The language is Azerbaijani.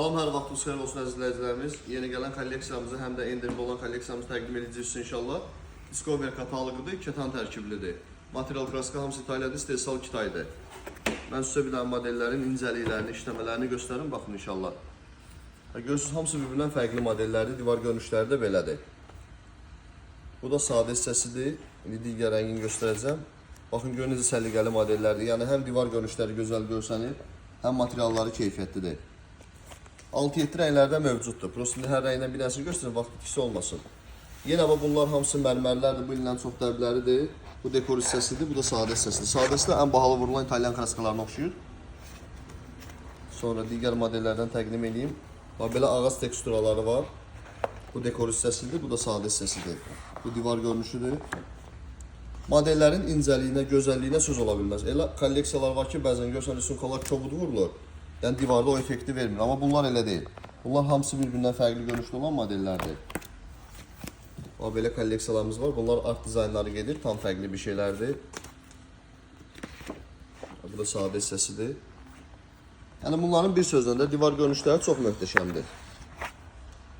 Salam, hər vaxtınız xeyir olsun əziz izləyicilərimiz. Yeni gələn kolleksiyamızı, həm də endirimli olan kolleksiyamızı təqdim edəcəyik inşallah. Discover kataloqudur, ketan tərkiblidir. Material kraska hamısı İtaliyadır, istehsal Kitaydır. Mən sizə bir dənə modellərin incəliklərini, işləmələrini göstərim, baxın inşallah. Görürsünüz, hamısı bir-birindən fərqli modellərdir, divar görünüşləri də belədir. Bu da sadə hissəsidir. İndi digər rəngini göstərəcəm. Baxın, görün necə səliqəli modellərdir. Yəni həm divar görünüşləri gözəl görsənir, həm materialları keyfiyyətlidir. 6-7 rənglərdə mövcuddur. Prosto hər rəngdən bir dənəsini göstərin, vaxt itkisi olmasın. Yenə bunlar hamısı mərmərlərdir, bu ilin ən çox dəbləridir. Bu dekor hissəsidir, bu da sadə hissəsidir. Sadəsi də ən bahalı vurulan İtalyan kraskalarına oxşuyur. Sonra digər modellərdən təqdim edeyim. Belə ağac teksturaları var. Bu dekor hissəsidir, bu da sadə hissəsidir. Bu divar görünüşüdür. Modellərin incəliyinə, gözəlliyinə söz ola bilməz. Elə kolleksiyalar var ki, bəzən görsən rüsumkalar kobud vurulur. Yəni divarda o effekti vermir, amma bunlar elə deyil. Bunlar hamısı bir-birindən fərqli görünüşlü olan modellərdir. Belə kolleksiyalarımız var. Bunlar art dizaynları gedir, tam fərqli bir şeylərdir. Bu da sadə hissəsidir. Yəni bunların bir sözlə də divar görünüşləri çox möhtəşəmdir.